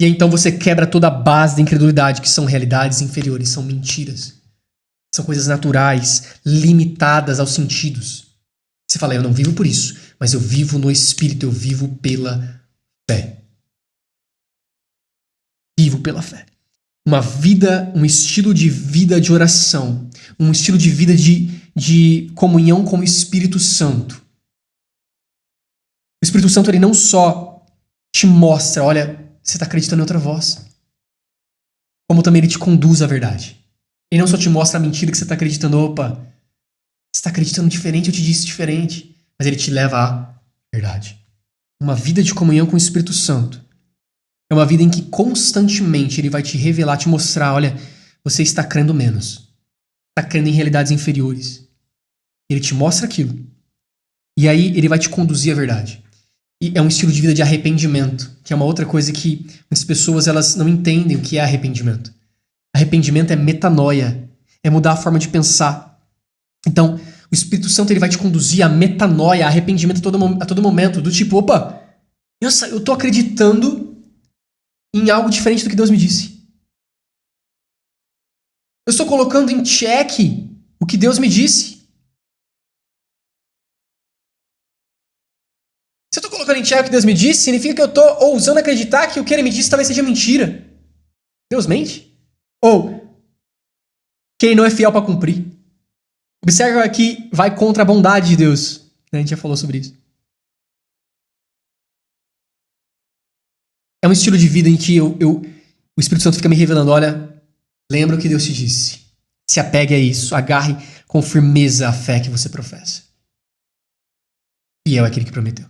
Speaker 1: E então você quebra toda a base da incredulidade, que são realidades inferiores, são mentiras. São coisas naturais, limitadas aos sentidos. Você fala, eu não vivo por isso, mas eu vivo no Espírito, eu vivo pela fé. Vivo pela fé. Uma vida, um estilo de vida de oração, um estilo de vida de comunhão com o Espírito Santo. O Espírito Santo, ele não só te mostra, olha, você está acreditando em outra voz, como também ele te conduz à verdade. Ele não só te mostra a mentira que você está acreditando, opa, você está acreditando diferente, eu te disse diferente, mas ele te leva à verdade. Uma vida de comunhão com o Espírito Santo é uma vida em que constantemente ele vai te revelar, te mostrar, olha, você está crendo menos, está crendo em realidades inferiores. Ele te mostra aquilo. E aí ele vai te conduzir à verdade. E é um estilo de vida de arrependimento, que é uma outra coisa que as pessoas elas não entendem o que é arrependimento. Arrependimento é metanoia, é mudar a forma de pensar. Então, o Espírito Santo ele vai te conduzir à metanoia, a arrependimento a todo momento, do tipo, opa, eu tô acreditando em algo diferente do que Deus me disse. Eu estou colocando em xeque o que Deus me disse. Se eu estou colocando em xeque o que Deus me disse, significa que eu estou ousando acreditar que o que ele me disse talvez seja mentira. Deus mente? Ou que ele não é fiel para cumprir? Observa que vai contra a bondade de Deus. A gente já falou sobre isso. É um estilo de vida em que o Espírito Santo fica me revelando, olha, lembra o que Deus te disse. Se apegue a isso, agarre com firmeza a fé que você professa. Fiel é aquele que prometeu.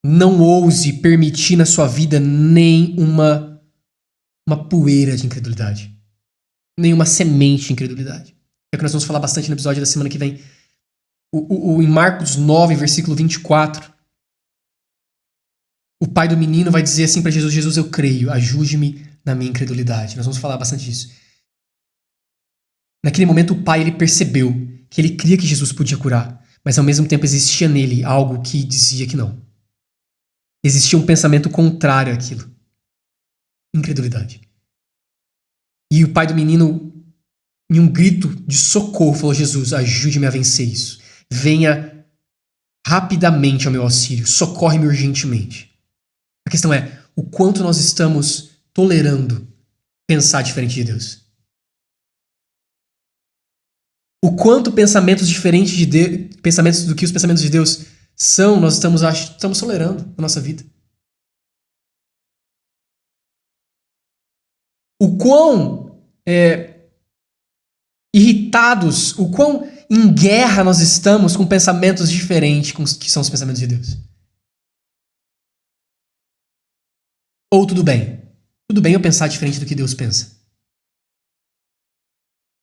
Speaker 1: Não ouse permitir na sua vida nem uma poeira de incredulidade. Nem uma semente de incredulidade. É o que nós vamos falar bastante no episódio da semana que vem. Em Marcos 9, versículo 24, o pai do menino vai dizer assim para Jesus, Jesus, eu creio, ajude-me na minha incredulidade. Nós vamos falar bastante disso. Naquele momento o pai ele percebeu que ele cria que Jesus podia curar, mas ao mesmo tempo existia nele algo que dizia que não. Existia um pensamento contrário àquilo. Incredulidade. E o pai do menino, em um grito de socorro, falou, Jesus, ajude-me a vencer isso. Venha rapidamente ao meu auxílio, socorre-me urgentemente. A questão é, o quanto nós estamos tolerando pensar diferente de Deus. O quanto pensamentos diferentes de Deus, pensamentos do que os pensamentos de Deus são, nós estamos tolerando na nossa vida. O quão irritados, o quão em guerra nós estamos com pensamentos diferentes que são os pensamentos de Deus. Ou tudo bem eu pensar diferente do que Deus pensa?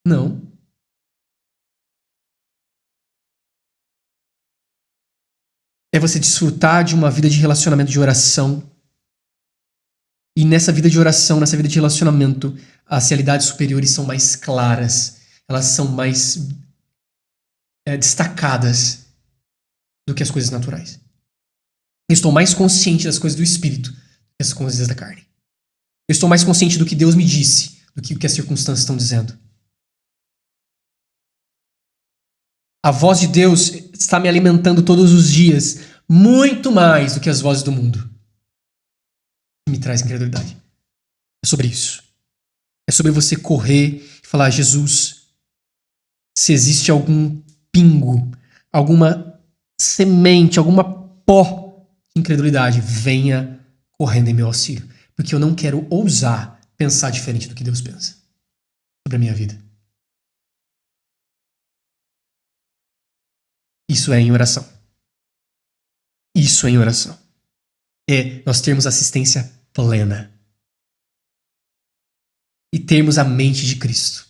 Speaker 1: Não. É você desfrutar de uma vida de relacionamento, de oração. E nessa vida de oração, nessa vida de relacionamento, as realidades superiores são mais claras. Elas são mais destacadas do que as coisas naturais. Eu estou mais consciente das coisas do Espírito do que das coisas da carne. Eu estou mais consciente do que Deus me disse do que o que as circunstâncias estão dizendo. A voz de Deus está me alimentando todos os dias, muito mais do que as vozes do mundo. Me traz incredulidade. É sobre isso. É sobre você correr e falar: Jesus, se existe algum pingo, alguma semente, alguma pó de incredulidade, venha correndo em meu auxílio. Porque eu não quero ousar pensar diferente do que Deus pensa sobre a minha vida. Isso é em oração. Isso é em oração. É nós termos assistência plena. E termos a mente de Cristo.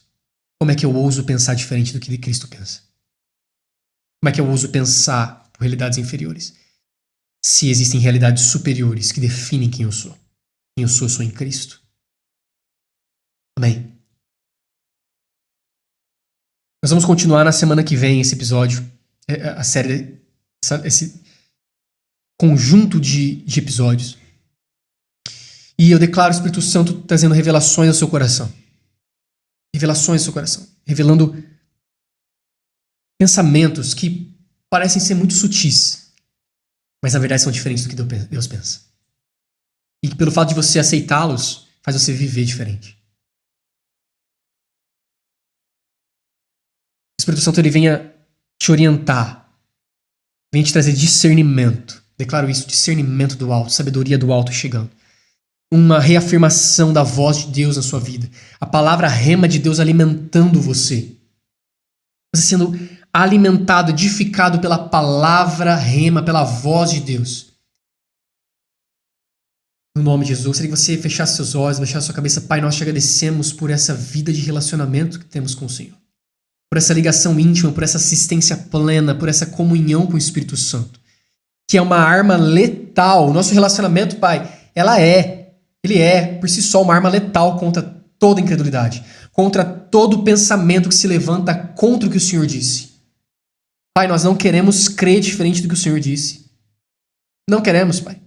Speaker 1: Como é que eu ouso pensar diferente do que Cristo pensa? Como é que eu ouso pensar por realidades inferiores? Se existem realidades superiores que definem quem eu sou. Quem eu sou em Cristo. Amém? Nós vamos continuar na semana que vem esse episódio, a série, esse conjunto de episódios. E eu declaro o Espírito Santo trazendo revelações ao seu coração. Revelações ao seu coração. Revelando pensamentos que parecem ser muito sutis, mas na verdade são diferentes do que Deus pensa. E que pelo fato de você aceitá-los, faz você viver diferente. O Espírito Santo ele venha te orientar, venha te trazer discernimento. Declaro isso, discernimento do alto, sabedoria do alto chegando. Uma reafirmação da voz de Deus na sua vida. A palavra rema de Deus alimentando você. Você sendo alimentado, edificado pela palavra rema, pela voz de Deus. No nome de Jesus, gostaria que você fechasse seus olhos, baixasse sua cabeça. Pai, nós te agradecemos por essa vida de relacionamento que temos com o Senhor. Por essa ligação íntima, por essa assistência plena, por essa comunhão com o Espírito Santo. Que é uma arma letal. O nosso relacionamento, Pai, ele é, por si só, uma arma letal contra toda incredulidade. Contra todo pensamento que se levanta contra o que o Senhor disse. Pai, nós não queremos crer diferente do que o Senhor disse. Não queremos, Pai.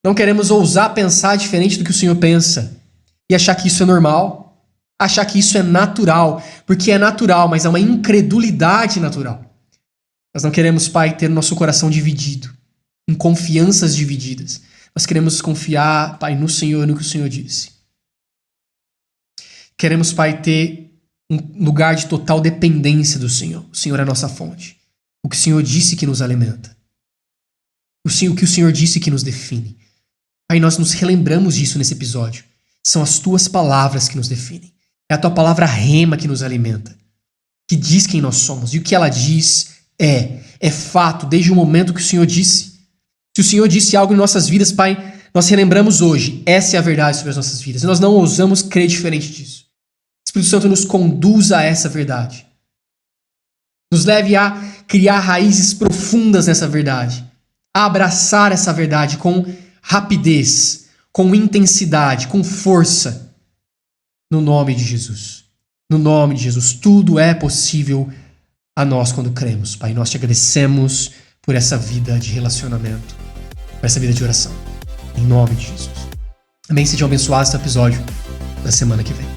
Speaker 1: Não queremos ousar pensar diferente do que o Senhor pensa. E achar que isso é normal. Achar que isso é natural. Porque é natural, mas é uma incredulidade natural. Nós não queremos, Pai, ter nosso coração dividido, em confianças divididas. Nós queremos confiar, Pai, no Senhor e no que o Senhor disse. Queremos, Pai, ter um lugar de total dependência do Senhor. O Senhor é a nossa fonte. O que o Senhor disse que nos alimenta. O que o Senhor disse que nos define. Pai, nós nos relembramos disso nesse episódio. São as Tuas palavras que nos definem. É a Tua palavra rema que nos alimenta. Que diz quem nós somos. E o que ela diz é fato desde o momento que o Senhor disse. Se o Senhor disse algo em nossas vidas, Pai, nós relembramos hoje. Essa é a verdade sobre as nossas vidas. E nós não ousamos crer diferente disso. O Espírito Santo nos conduza a essa verdade. Nos leve a criar raízes profundas nessa verdade. A abraçar essa verdade com rapidez, com intensidade, com força. No nome de Jesus. No nome de Jesus. Tudo é possível a nós quando cremos, Pai. Nós te agradecemos por essa vida de relacionamento, por essa vida de oração. Em nome de Jesus. Amém. Sejam abençoados no episódio da semana que vem.